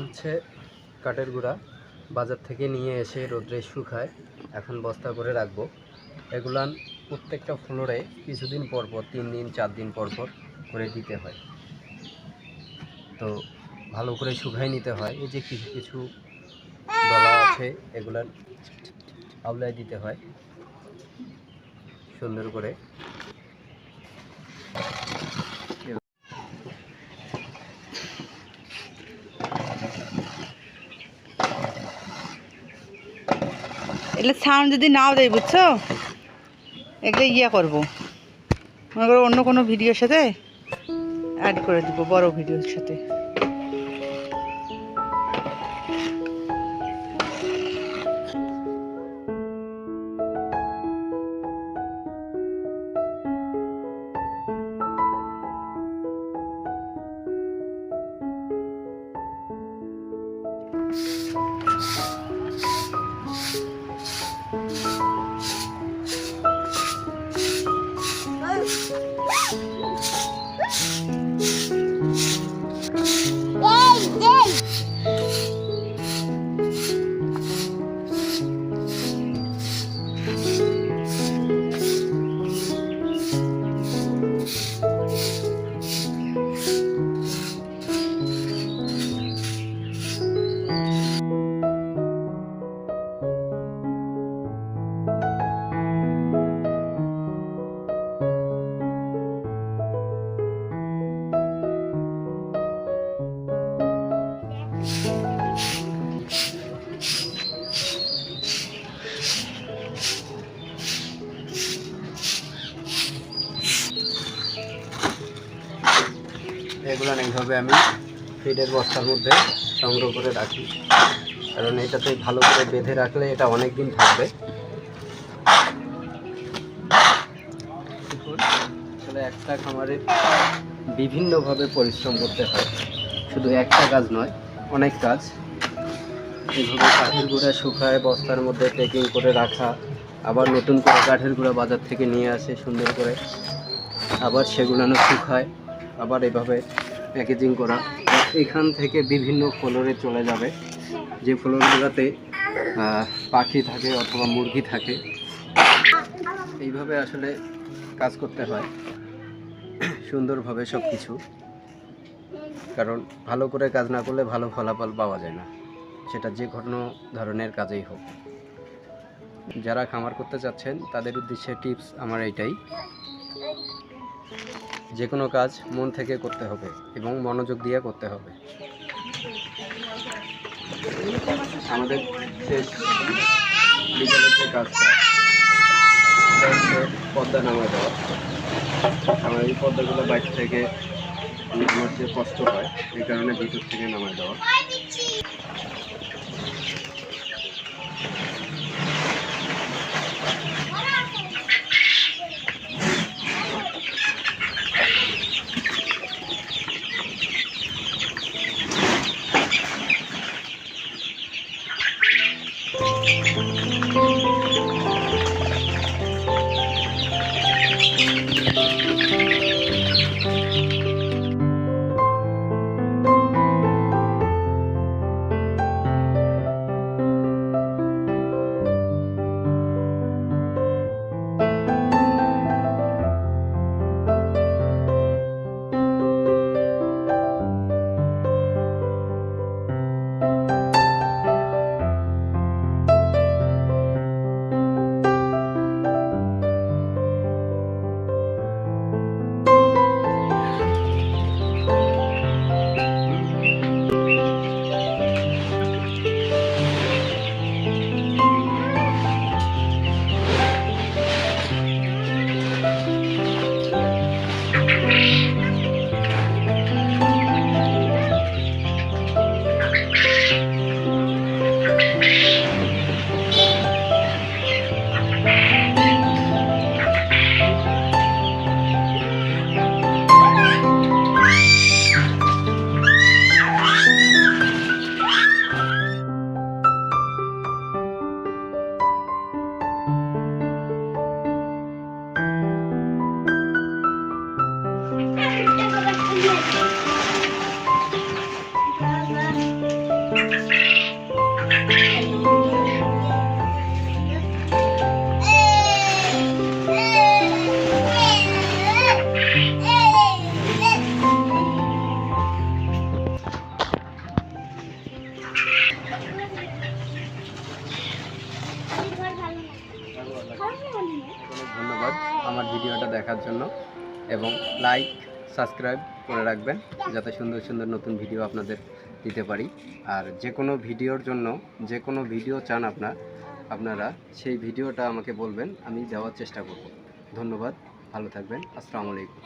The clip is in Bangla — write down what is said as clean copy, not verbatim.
হচ্ছে কাঠের গুঁড়া বাজার থেকে নিয়ে এসে রোদ্রে শুকায়, এখন বস্তা করে রাখবো। এগুলান প্রত্যেকটা ফ্লোরে কিছুদিন পর পর 3 দিন 4 দিন পর পর করে দিতে হয়। তো ভালো করে শুকাই নিতে হয়। এই যে কিছু কিছু ডলা আছে এগুলান আউলায় দিতে হয় সুন্দর করে। এগুলো সাউন্ড যদি নাও দেয়, বুঝছো, এগুলো ইয়ে করবো, মনে করো অন্য কোনো ভিডিওর সাথে অ্যাড করে দিব, বড় ভিডিওর সাথে। এগুলো এইভাবে আমি ফিডের বস্তার মধ্যে সংগ্রহ করে রাখি, কারণ এটাতে ভালো করে বেঁধে রাখলে এটা অনেক দিন থাকবে। আসলে একটা খামারে বিভিন্নভাবে পরিশ্রম করতে হয়, শুধু একটা কাজ নয়, অনেক কাজ। এইভাবে কাঠের গুঁড়া শুকায় বস্তার মধ্যে প্যাকিং করে রাখা, আবার নতুন করে কাঠের গুঁড়া বাজার থেকে নিয়ে আসে সুন্দর করে, আবার সেগুলো শুকায়, আবার এভাবে প্যাকেজিং করা। এখান থেকে বিভিন্ন ফ্লোরে চলে যাবে, যে ফ্লোরগুলোতে পাখি থাকে অথবা মুরগি থাকে। এইভাবে আসলে কাজ করতে হয় সুন্দরভাবে সব কিছু, কারণ ভালো করে কাজ না করলে ভালো ফলাফল পাওয়া যায় না, সেটা যে কোনো ধরনের কাজেই হোক। যারা খামার করতে চাচ্ছেন তাদের উদ্দেশ্যে টিপস আমার এইটাই, যে কোনো কাজ মন থেকে করতে হবে এবং মনোযোগ দিয়ে করতে হবে। আমাদের শেষ বিকেলের যে কাজটা হচ্ছে পর্দা নামায় দেওয়া। আমার এই পর্দাগুলো বাইরে থেকে আমার যে কষ্ট হয়, এই কারণে ভিতর থেকে নামায় দেওয়া। ধন্যবাদ আমার ভিডিওটা দেখার জন্য, এবং লাইক সাবস্ক্রাইব করে রাখবেন যাতে সুন্দর সুন্দর নতুন ভিডিও আপনাদের দিতে পারি। আর যে কোনো ভিডিওর জন্য যে কোনো ভিডিও চান আপনারা সেই ভিডিওটা আমাকে বলবেন, আমি দেওয়ার চেষ্টা করব। ধন্যবাদ, ভালো থাকবেন, আসসালামু আলাইকুম।